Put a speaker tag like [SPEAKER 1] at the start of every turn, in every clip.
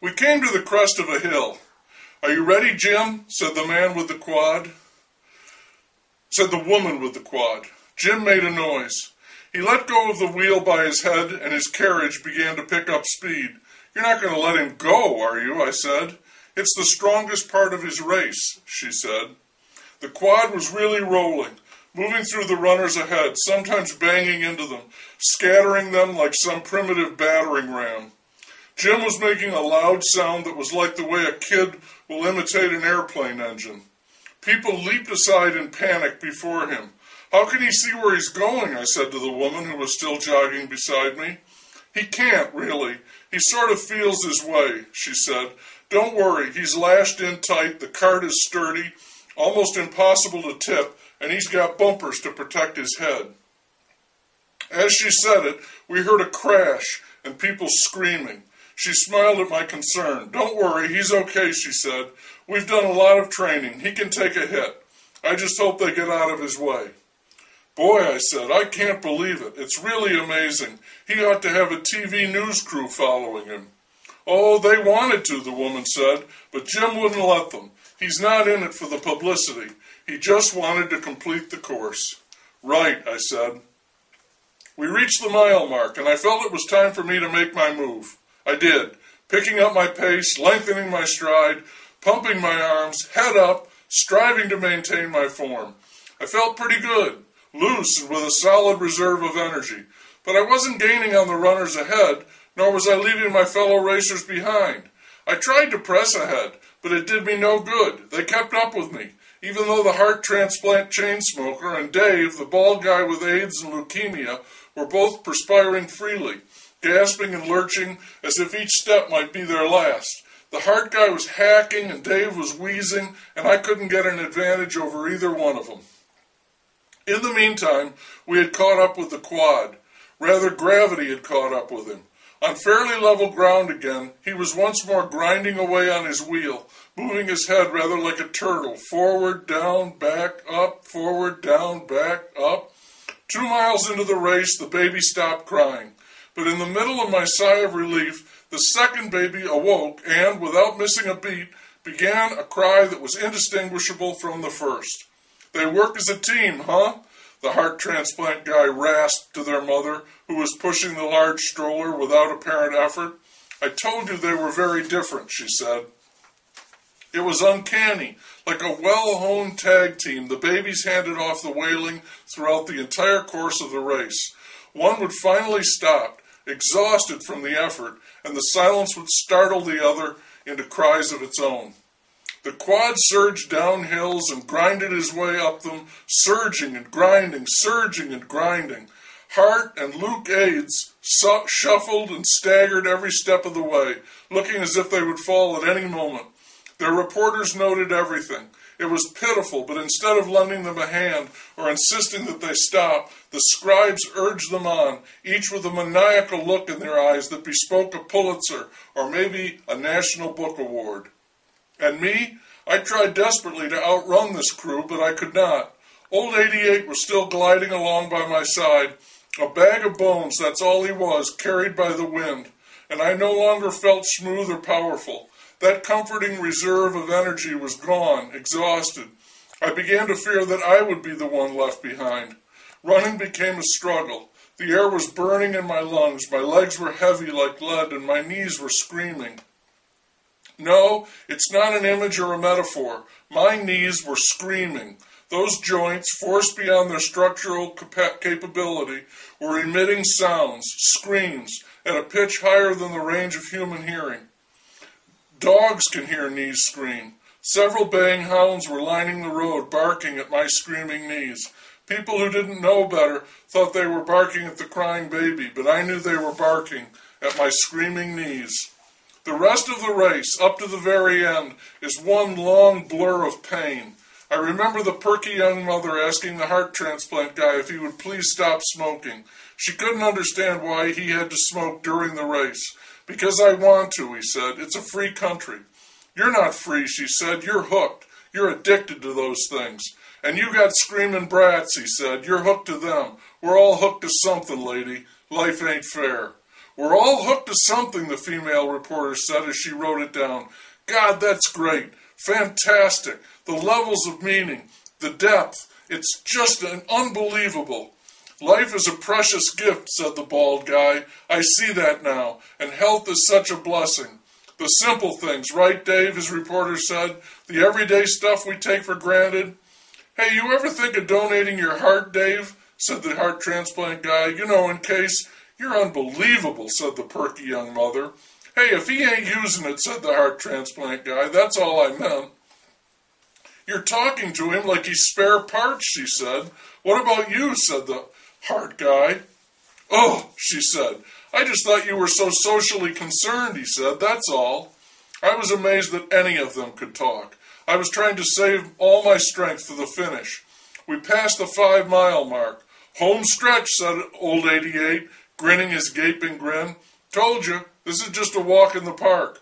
[SPEAKER 1] We came to the crest of a hill. "Are you ready, Jim?" said the man with the quad. Said the woman with the quad. Jim made a noise. He let go of the wheel by his head, and his carriage began to pick up speed. "You're not going to let him go, are you?" I said. "It's the strongest part of his race," she said. The quad was really rolling, moving through the runners ahead, sometimes banging into them, scattering them like some primitive battering ram. Jim was making a loud sound that was like the way a kid will imitate an airplane engine. People leaped aside in panic before him. "How can he see where he's going?" I said to the woman who was still jogging beside me. "He can't, really. He sort of feels his way," she said. "Don't worry, he's lashed in tight, the cart is sturdy, almost impossible to tip, and he's got bumpers to protect his head." As she said it, we heard a crash and people screaming. She smiled at my concern. "Don't worry, he's okay," she said. "We've done a lot of training. He can take a hit. I just hope they get out of his way." "Boy," I said, "I can't believe it. It's really amazing. He ought to have a TV news crew following him." "Oh, they wanted to," the woman said, "but Jim wouldn't let them. He's not in it for the publicity. He just wanted to complete the course." "Right," I said. We reached the mile mark, and I felt it was time for me to make my move. I did, picking up my pace, lengthening my stride, pumping my arms, head up, striving to maintain my form. I felt pretty good, loose and with a solid reserve of energy, but I wasn't gaining on the runners ahead, nor was I leaving my fellow racers behind. I tried to press ahead, but it did me no good. They kept up with me, even though the heart transplant chain smoker and Dave, the bald guy with AIDS and leukemia, were both perspiring freely, gasping and lurching as if each step might be their last. The heart guy was hacking and Dave was wheezing, and I couldn't get an advantage over either one of them. In the meantime, we had caught up with the quad. Rather, gravity had caught up with him. On fairly level ground again, he was once more grinding away on his wheel, moving his head rather like a turtle, forward, down, back, up, forward, down, back, up. 2 miles into the race, the baby stopped crying. But in the middle of my sigh of relief, the second baby awoke and, without missing a beat, began a cry that was indistinguishable from the first. "They work as a team, huh?" the heart transplant guy rasped to their mother, who was pushing the large stroller without apparent effort. "I told you they were very different," she said. It was uncanny. Like a well-honed tag team, the babies handed off the wailing throughout the entire course of the race. One would finally stop, exhausted from the effort, and the silence would startle the other into cries of its own. The quad surged down hills and grinded his way up them, surging and grinding, surging and grinding. Hart and Luke Aids shuffled and staggered every step of the way, looking as if they would fall at any moment. Their reporters noted everything. It was pitiful, but instead of lending them a hand or insisting that they stop, the scribes urged them on, each with a maniacal look in their eyes that bespoke a Pulitzer or maybe a National Book Award. And me? I tried desperately to outrun this crew, but I could not. Old 88 was still gliding along by my side, a bag of bones, that's all he was, carried by the wind, and I no longer felt smooth or powerful. That comforting reserve of energy was gone, exhausted. I began to fear that I would be the one left behind. Running became a struggle. The air was burning in my lungs, my legs were heavy like lead, and my knees were screaming. No, it's not an image or a metaphor. My knees were screaming. Those joints, forced beyond their structural capability, were emitting sounds, screams, at a pitch higher than the range of human hearing. Dogs can hear knees scream. Several baying hounds were lining the road, barking at my screaming knees. People who didn't know better thought they were barking at the crying baby, but I knew they were barking at my screaming knees. The rest of the race, up to the very end, is one long blur of pain. I remember the perky young mother asking the heart transplant guy if he would please stop smoking. She couldn't understand why he had to smoke during the race. "Because I want to," he said. "It's a free country." "You're not free," she said. "You're hooked. You're addicted to those things. And you got screaming brats," he said. "You're hooked to them. We're all hooked to something, lady. Life ain't fair. "We're all hooked to something," the female reporter said as she wrote it down. "God, that's great. Fantastic. The levels of meaning, the depth. It's just unbelievable." "Life is a precious gift," said the bald guy. "I see that now. And health is such a blessing. The simple things, right, Dave?" his reporter said. "The everyday stuff we take for granted." "Hey, you ever think of donating your heart, Dave?" said the heart transplant guy. "You know, in case—" "You're unbelievable," said the perky young mother. "Hey, if he ain't using it," said the heart transplant guy, "that's all I meant." "You're talking to him like he's spare parts," she said. "What about you?" said the heart guy. "Oh," she said, "I just thought you were so socially concerned," he said, "that's all." I was amazed that any of them could talk. I was trying to save all my strength for the finish. We passed the 5-mile mark. "Home stretch," said old 88, grinning his gaping grin. "Told you, this is just a walk in the park."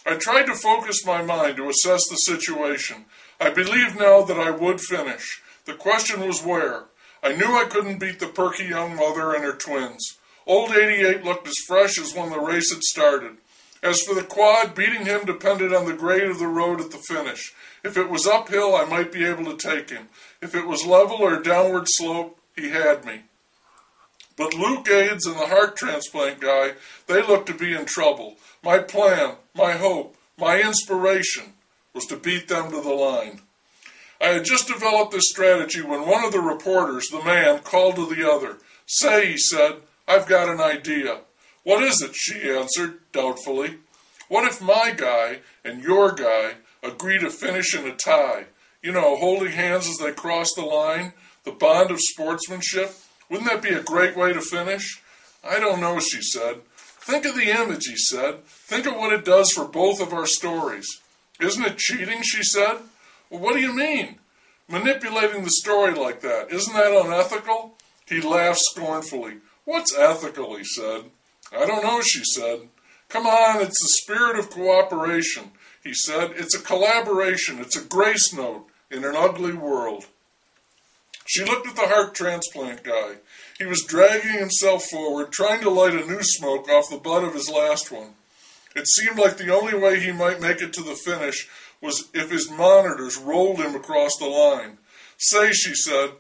[SPEAKER 1] I tried to focus my mind to assess the situation. I believed now that I would finish. The question was where. I knew I couldn't beat the perky young mother and her twins. Old 88 looked as fresh as when the race had started. As for the quad, beating him depended on the grade of the road at the finish. If it was uphill, I might be able to take him. If it was level or downward slope, he had me. But Luke Aids and the heart transplant guy, they looked to be in trouble. My plan, my hope, my inspiration was to beat them to the line. I had just developed this strategy when one of the reporters, the man, called to the other. "Say," he said, "I've got an idea." "What is it?" she answered, doubtfully. "What if my guy and your guy agree to finish in a tie? You know, holding hands as they cross the line, the bond of sportsmanship. Wouldn't that be a great way to finish?" "I don't know," she said. "Think of the image," he said. "Think of what it does for both of our stories." "Isn't it cheating?" she said. "Well, what do you mean? Manipulating the story like that, isn't that unethical?" He laughed scornfully. "What's ethical?" he said. "I don't know," she said. "Come on, it's the spirit of cooperation," he said. "It's a collaboration. It's a grace note in an ugly world." She looked at the heart transplant guy. He was dragging himself forward, trying to light a new smoke off the butt of his last one. It seemed like the only way he might make it to the finish was if his monitors rolled him across the line. "Say," she said,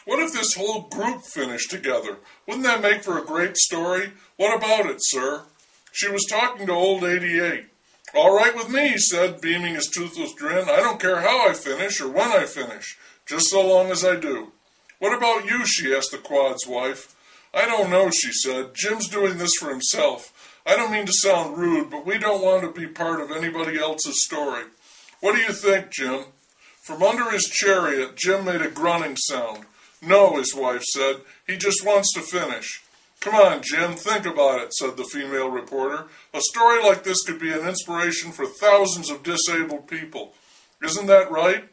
[SPEAKER 1] "what if this whole group finished together? Wouldn't that make for a great story? What about it, sir?" She was talking to old 88. "All right with me," he said, beaming his toothless grin. "I don't care how I finish or when I finish, just so long as I do." "What about you?" she asked the quad's wife. "I don't know," she said. "Jim's doing this for himself. I don't mean to sound rude, but we don't want to be part of anybody else's story. What do you think, Jim?" From under his chariot, Jim made a grunting sound. "No," his wife said. "He just wants to finish." "Come on, Jim, think about it," said the female reporter. "A story like this could be an inspiration for thousands of disabled people. Isn't that right?"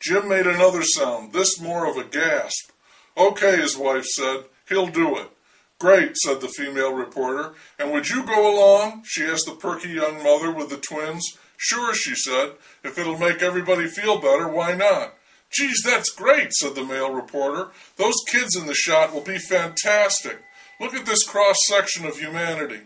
[SPEAKER 1] Jim made another sound, this more of a gasp. "Okay," his wife said. "He'll do it." "Great," said the female reporter. "And would you go along?" she asked the perky young mother with the twins. "Sure," she said. "If it'll make everybody feel better, why not?" "Geez, that's great," said the male reporter. "Those kids in the shot will be fantastic. Look at this cross-section of humanity."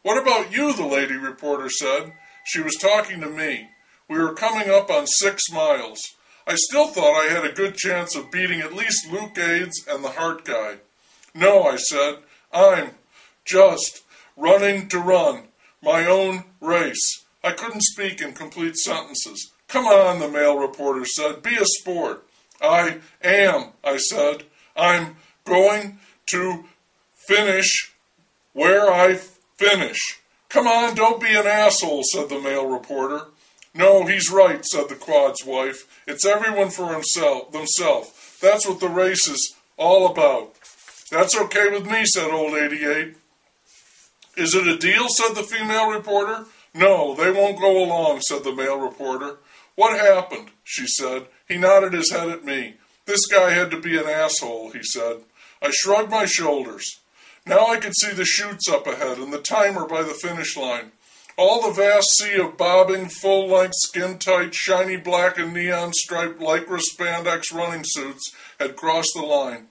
[SPEAKER 1] "What about you?" the lady reporter said. She was talking to me. We were coming up on 6 miles. I still thought I had a good chance of beating at least Luke Aids and the heart guy. "No," I said. "I'm just running to run my own race." I couldn't speak in complete sentences. "Come on," the male reporter said. "Be a sport." "I am," I said. "I'm going to finish where I finish." "Come on, don't be an asshole," said the male reporter. "No, he's right," said the quad's wife. "It's everyone for themselves. That's what the race is all about." "That's okay with me," said old 88. "Is it a deal?" said the female reporter. "No, they won't go along," said the male reporter. "What happened?" she said. He nodded his head at me. "This guy had to be an asshole," he said. I shrugged my shoulders. Now I could see the chutes up ahead and the timer by the finish line. All the vast sea of bobbing, full-length, skin-tight, shiny black and neon-striped lycra spandex running suits had crossed the line.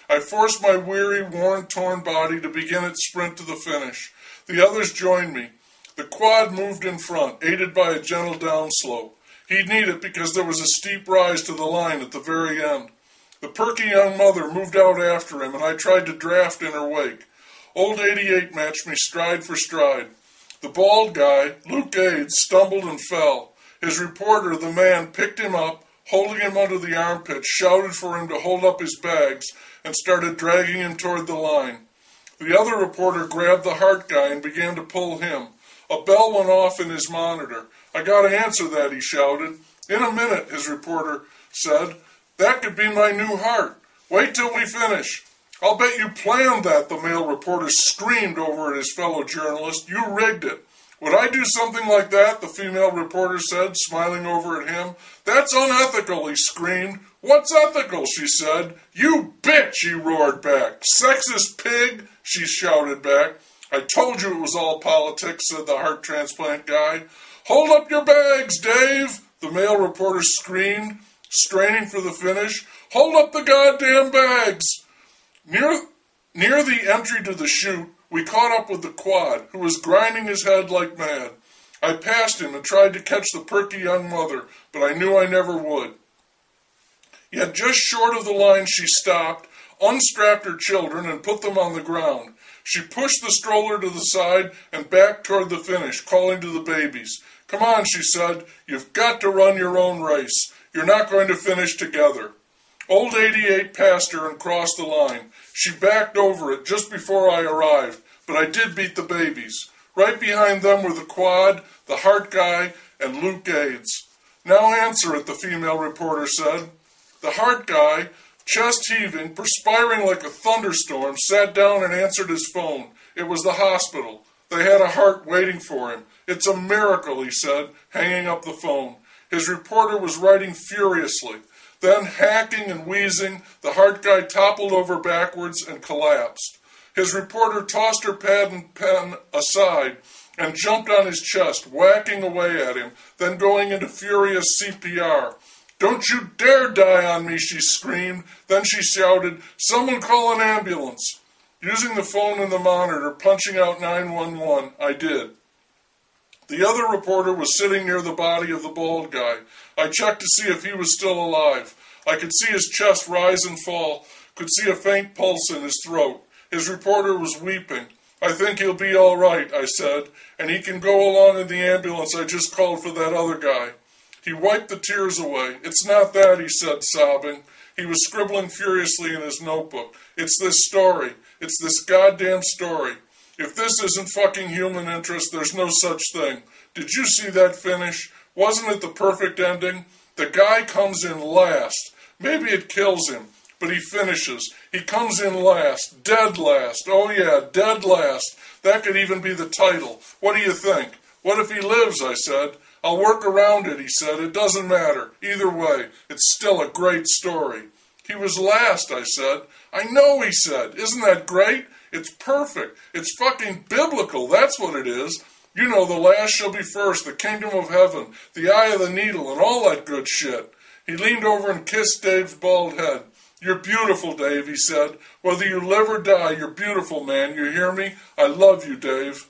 [SPEAKER 1] I forced my weary, worn, torn body to begin its sprint to the finish. The others joined me. The quad moved in front, aided by a gentle downslope. He'd need it because there was a steep rise to the line at the very end. The perky young mother moved out after him, and I tried to draft in her wake. Old 88 matched me stride for stride. The bald guy, Luke Aids, stumbled and fell. His reporter, the man, picked him up, holding him under the armpit, shouted for him to hold up his bags, and started dragging him toward the line. The other reporter grabbed the heart guy and began to pull him. A bell went off in his monitor. "I gotta answer that," he shouted. "In a minute," his reporter said. "That could be my new heart. Wait till we finish." "I'll bet you planned that," the male reporter screamed over at his fellow journalist. "You rigged it." "Would I do something like that?" the female reporter said, smiling over at him. "That's unethical," he screamed. "What's ethical?" she said. "You bitch," he roared back. "Sexist pig," she shouted back. "I told you it was all politics," said the heart transplant guy. "Hold up your bags, Dave," the male reporter screamed, straining for the finish. "Hold up the goddamn bags." Near the entry to the chute, we caught up with the quad, who was grinding his head like mad. I passed him and tried to catch the perky young mother, but I knew I never would. Yet just short of the line she stopped, unstrapped her children, and put them on the ground. She pushed the stroller to the side and backed toward the finish, calling to the babies. "Come on," she said, "you've got to run your own race. You're not going to finish together." Old 88 passed her and crossed the line. She backed over it just before I arrived, but I did beat the babies. Right behind them were the quad, the heart guy, and Luke Aids. "Now answer it," the female reporter said. The heart guy, chest heaving, perspiring like a thunderstorm, sat down and answered his phone. It was the hospital. They had a heart waiting for him. "It's a miracle," he said, hanging up the phone. His reporter was writing furiously. Then, hacking and wheezing, the heart guy toppled over backwards and collapsed. His reporter tossed her pad and pen aside and jumped on his chest, whacking away at him, then going into furious CPR. "Don't you dare die on me," she screamed. Then she shouted, "Someone call an ambulance." Using the phone and the monitor, punching out 911, I did. The other reporter was sitting near the body of the bald guy. I checked to see if he was still alive. I could see his chest rise and fall, could see a faint pulse in his throat. His reporter was weeping. "I think he'll be all right," I said, "and he can go along in the ambulance I just called for that other guy." He wiped the tears away. "It's not that," he said, sobbing. He was scribbling furiously in his notebook. "It's this story. It's this goddamn story. If this isn't fucking human interest, there's no such thing. Did you see that finish? Wasn't it the perfect ending? The guy comes in last. Maybe it kills him, but he finishes. He comes in last. Dead last. Oh yeah, dead last. That could even be the title. What do you think?" "What if he lives?" I said. "I'll work around it," he said. "It doesn't matter. Either way, it's still a great story." "He was last," I said. "I know," he said. "Isn't that great? It's perfect. It's fucking biblical. That's what it is. You know, the last shall be first, the kingdom of heaven, the eye of the needle, and all that good shit." He leaned over and kissed Dave's bald head. "You're beautiful, Dave," he said. "Whether you live or die, you're beautiful, man. You hear me? I love you, Dave."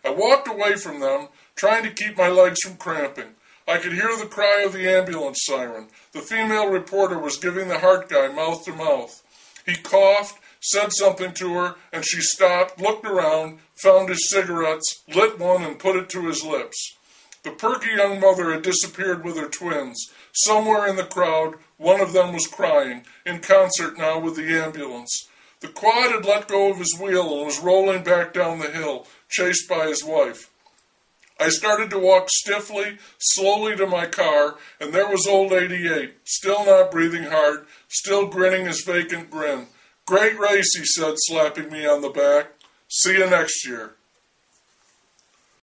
[SPEAKER 1] I walked away from them, trying to keep my legs from cramping. I could hear the cry of the ambulance siren. The female reporter was giving the heart guy mouth to mouth. He coughed, said something to her, and she stopped, looked around, found his cigarettes, lit one, and put it to his lips. The perky young mother had disappeared with her twins. Somewhere in the crowd, one of them was crying, in concert now with the ambulance. The quad had let go of his wheel and was rolling back down the hill, chased by his wife. I started to walk stiffly, slowly to my car, and there was old 88, still not breathing hard, still grinning his vacant grin. "Great race," he said, slapping me on the back. "See you next year."